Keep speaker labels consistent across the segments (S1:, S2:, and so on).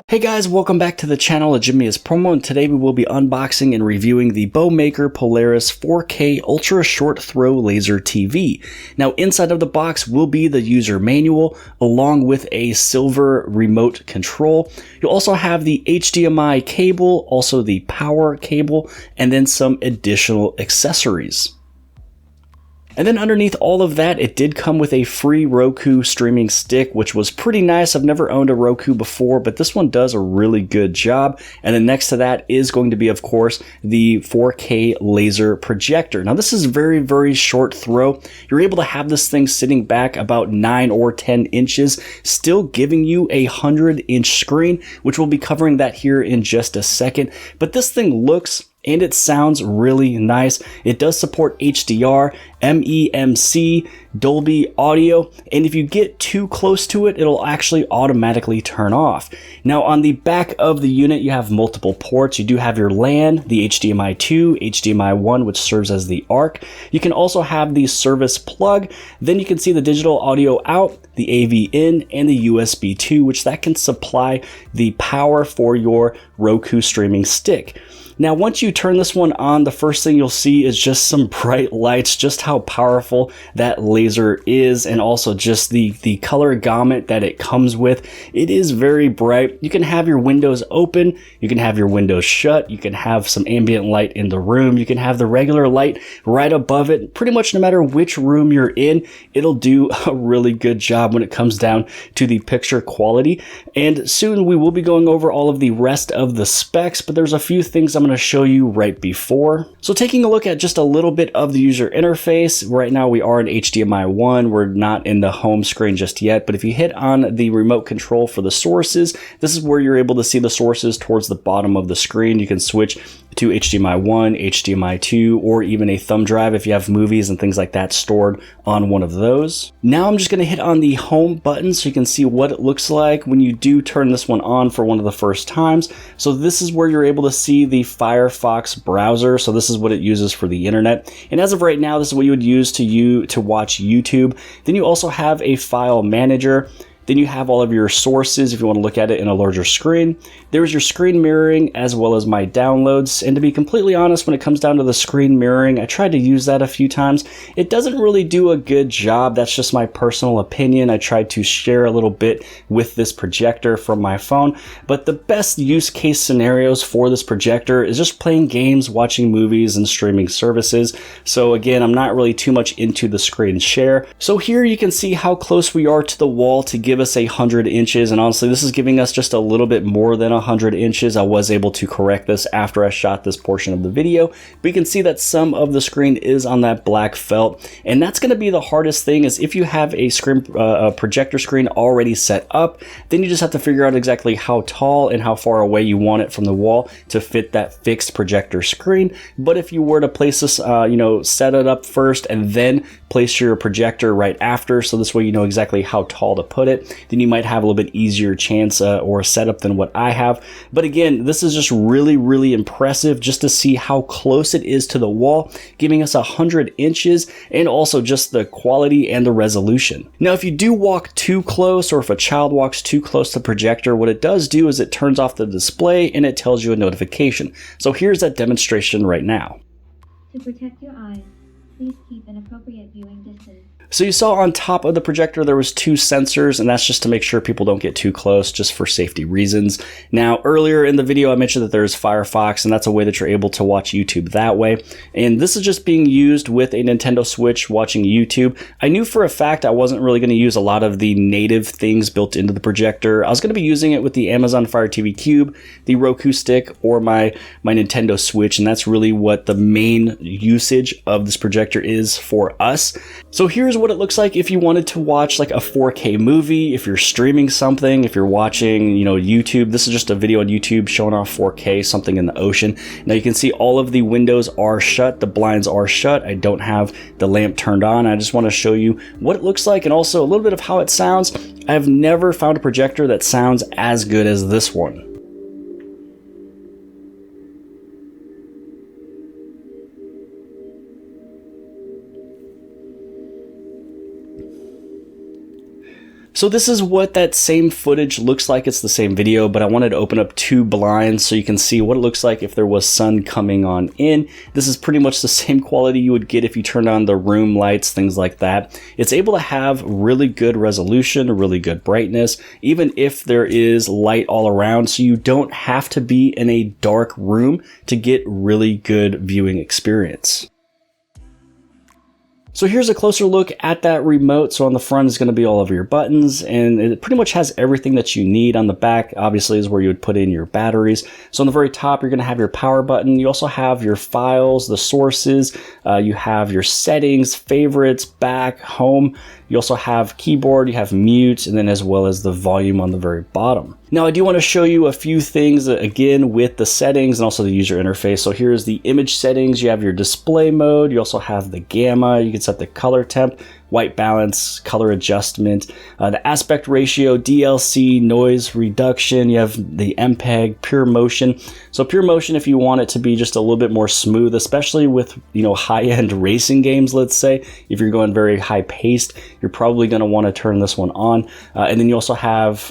S1: Hey guys, welcome back to the channel of Jimmy's Promo, and today we will be unboxing and reviewing the Bomaker Polaris 4K Ultra Short Throw Laser TV. Now inside of the box will be the user manual along with a silver remote control. You'll also have the HDMI cable, also the power cable, and then some additional accessories. And then underneath all of that, it did come with a free Roku streaming stick, which was pretty nice. I've never owned a Roku before, but this one does a really good job. And then next to that is going to be, of course, the 4K laser projector. Now this is very, very short throw. You're able to have this thing sitting back about 9 or 10 inches, still giving you a 100-inch screen, which we'll be covering that here in just a second. But this thing looks and it sounds really nice. It does support HDR, MEMC, Dolby Audio, and if you get too close to it, it'll actually automatically turn off. Now on the back of the unit, you have multiple ports. You do have your LAN, the HDMI 2, HDMI 1, which serves as the ARC. You can also have the service plug. Then you can see the digital audio out, the AV in, and the USB 2, which that can supply the power for your Roku streaming stick. Now, once you turn this one on, the first thing you'll see is just some bright lights, just how powerful that laser is, and also just the color gamut that it comes with. It is very bright. You can have your windows open, you can have your windows shut, you can have some ambient light in the room, you can have the regular light right above it. Pretty much no matter which room you're in, it'll do a really good job when it comes down to the picture quality. And soon we will be going over all of the rest of the specs, but there's a few things I'm going to show you right before. So taking a look at just a little bit of the user interface, right now we are in HDMI 1, we're not in the home screen just yet, but if you hit on the remote control for the sources, this is where you're able to see the sources towards the bottom of the screen. You can switch to HDMI 1, HDMI 2, or even a thumb drive if you have movies and things like that stored on one of those. Now I'm just going to hit on the home button so you can see what it looks like when you do turn this one on for one of the first times. So this is where you're able to see the Firefox browser. So this is what it uses for the internet. And as of right now, this is what you would use to watch YouTube. Then you also have a file manager. Then you have all of your sources if you want to look at it in a larger screen. There's your screen mirroring as well as my downloads. And to be completely honest, when it comes down to the screen mirroring, I tried to use that a few times. It doesn't really do a good job. That's just my personal opinion. I tried to share a little bit with this projector from my phone. But the best use case scenarios for this projector is just playing games, watching movies, and streaming services. So again, I'm not really too much into the screen share. So here you can see how close we are to the wall to give us 100 inches, and honestly this is giving us just a little bit more than 100 inches. I was able to correct this after I shot this portion of the video, but you can see that some of the screen is on that black felt, and that's going to be the hardest thing. Is if you have a screen projector screen already set up, then you just have to figure out exactly how tall and how far away you want it from the wall to fit that fixed projector screen. But if you were to place this set it up first and then place your projector right after, so this way you know exactly how tall to put it, then you might have a little bit easier chance or setup than what I have. But again, this is just really, really impressive just to see how close it is to the wall, giving us 100 inches, and also just the quality and the resolution. Now, if you do walk too close, or if a child walks too close to the projector, what it does do is it turns off the display and it tells you a notification. So here's that demonstration right now.
S2: To protect your eyes, please keep an appropriate viewing distance.
S1: So you saw on top of the projector there was 2 sensors, and that's just to make sure people don't get too close, just for safety reasons. Now earlier in the video I mentioned that there's Firefox, and that's a way that you're able to watch YouTube that way. And this is just being used with a Nintendo Switch watching YouTube. I knew for a fact I wasn't really going to use a lot of the native things built into the projector. I was going to be using it with the Amazon Fire TV Cube, the Roku stick, or my Nintendo Switch, and that's really what the main usage of this projector is for us. So here's what it looks like if you wanted to watch like a 4K movie, if you're streaming something, if you're watching, YouTube. This is just a video on YouTube showing off 4K, something in the ocean. Now you can see all of the windows are shut, the blinds are shut. I don't have the lamp turned on. I just want to show you what it looks like and also a little bit of how it sounds. I've never found a projector that sounds as good as this one. So this is what that same footage looks like. It's the same video, but I wanted to open up 2 blinds so you can see what it looks like if there was sun coming on in. This is pretty much the same quality you would get if you turned on the room lights, things like that. It's able to have really good resolution, really good brightness, even if there is light all around, so you don't have to be in a dark room to get really good viewing experience. So here's a closer look at that remote. So on the front is going to be all of your buttons, and it pretty much has everything that you need. On the back, obviously, is where you would put in your batteries. So on the very top, you're going to have your power button. You also have your files, the sources. You have your settings, favorites, back, home. You also have keyboard, you have mute, and then as well as the volume on the very bottom. Now I do want to show you a few things again with the settings and also the user interface. So here's the image settings. You have your display mode. You also have the gamma. You can set the color temp, white balance, color adjustment, the aspect ratio, DLC, noise reduction. You have the MPEG, pure motion. So pure motion, if you want it to be just a little bit more smooth, especially with, you know, high-end racing games, let's say, if you're going very high paced, you're probably going to want to turn this one on. And then you also have,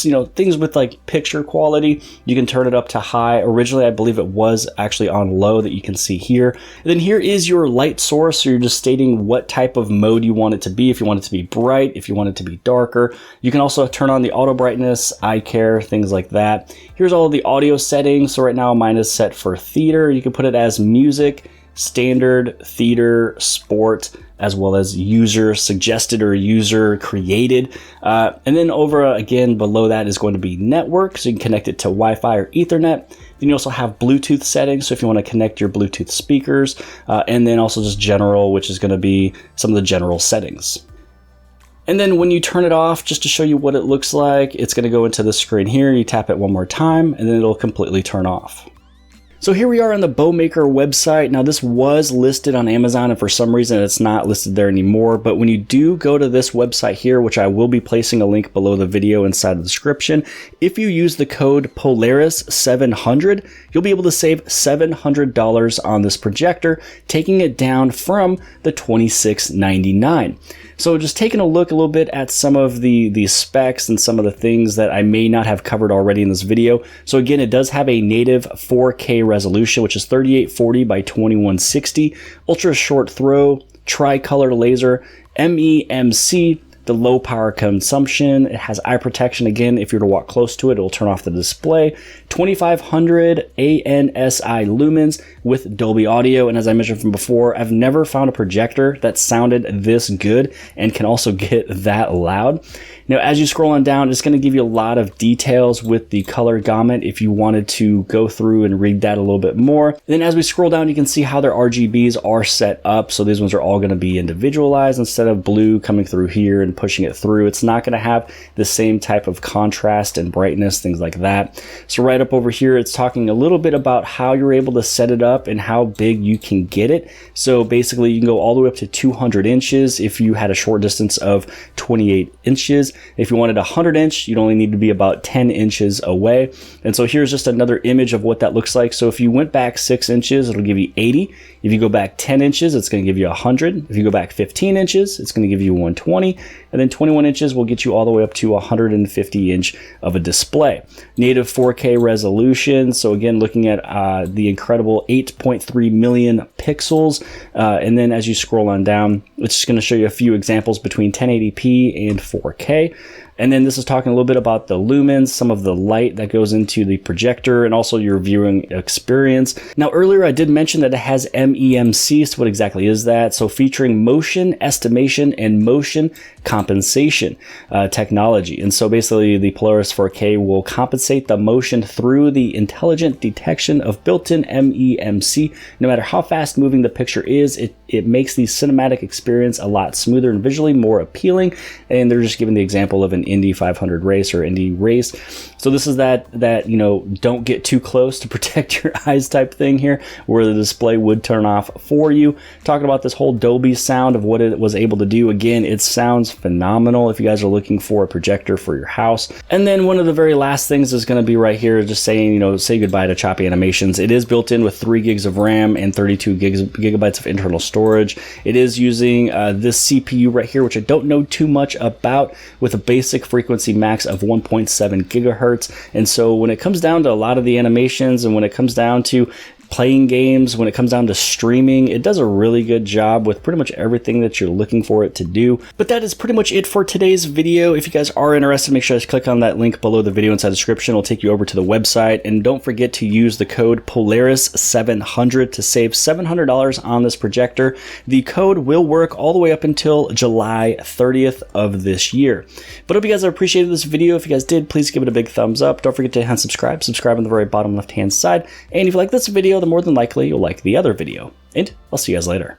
S1: you know, things with like picture quality. You can turn it up to high. Originally, I believe it was actually on low that you can see here. And then here is your light source. So you're just stating what type of mode you want it to be. If you want it to be bright, if you want it to be darker. You can also turn on the auto brightness, eye care, things like that. Here's all of the audio settings. So right now mine is set for theater. You can put it as music, standard, theater, sport, as well as user suggested or user created. And then over again below that is going to be network. So you can connect it to Wi-Fi or Ethernet. Then you also have Bluetooth settings. So if you want to connect your Bluetooth speakers, and then also just general, which is going to be some of the general settings. And then when you turn it off, just to show you what it looks like, it's going to go into the screen here. You tap it one more time and then it'll completely turn off. So here we are on the Bomaker website. Now this was listed on Amazon and for some reason it's not listed there anymore. But when you do go to this website here, which I will be placing a link below the video inside the description, if you use the code Polaris 700, you'll be able to save $700 on this projector, taking it down from the $26.99. So just taking a look a little bit at some of the specs and some of the things that I may not have covered already in this video. So again, it does have a native 4K resolution, which is 3840 by 2160, ultra short throw, tricolor laser, MEMC, the low power consumption. It has eye protection. Again, if you were to walk close to it, it'll turn off the display. 2500 ANSI lumens with Dolby audio. And as I mentioned from before, I've never found a projector that sounded this good and can also get that loud. Now, as you scroll on down, it's going to give you a lot of details with the color gamut if you wanted to go through and read that a little bit more. And then as we scroll down, you can see how their RGBs are set up. So these ones are all going to be individualized instead of blue coming through here and pushing it through. It's not going to have the same type of contrast and brightness, things like that. So right up over here, it's talking a little bit about how you're able to set it up and how big you can get it. So basically, you can go all the way up to 200 inches if you had a short distance of 28 inches. If you wanted 100 inch, you'd only need to be about 10 inches away. And so here's just another image of what that looks like. So if you went back 6 inches, it'll give you 80. If you go back 10 inches, it's going to give you 100. If you go back 15 inches, it's going to give you 120. And then 21 inches will get you all the way up to 150 inch of a display. Native 4K resolution. So again, looking at the incredible 8.3 million pixels. And then as you scroll on down, it's just going to show you a few examples between 1080p and 4K. And then this is talking a little bit about the lumens, some of the light that goes into the projector, and also your viewing experience. Now, earlier I did mention that it has MEMC. So what exactly is that? So featuring motion estimation and motion compensation technology. And so basically the Polaris 4K will compensate the motion through the intelligent detection of built-in MEMC. No matter how fast moving the picture is, it makes the cinematic experience a lot smoother and visually more appealing. And they're just giving the example of an Indy 500 race or Indy race. So this is that you know, don't get too close to protect your eyes type thing here, where the display would turn off for you. Talking about this whole Dolby sound of what it was able to do. Again, it sounds phenomenal. phenomenal if you guys are looking for a projector for your house. And then one of the very last things is going to be right here, just saying, you know, say goodbye to choppy animations. It is built in with 3 gigs of RAM and 32 gigabytes of internal storage. It is using this CPU right here, which I don't know too much about, with a basic frequency max of 1.7 gigahertz. And so when it comes down to a lot of the animations, and when it comes down to playing games, when it comes down to streaming, it does a really good job with pretty much everything that you're looking for it to do. But that is pretty much it for today's video. If you guys are interested, make sure to click on that link below the video inside the description. It'll take you over to the website. And don't forget to use the code Polaris700 to save $700 on this projector. The code will work all the way up until July 30th of this year. But I hope you guys have appreciated this video. If you guys did, please give it a big thumbs up. Don't forget to hit subscribe. Subscribe on the very bottom left hand side. And if you like this video, then more than likely you'll like the other video. And I'll see you guys later.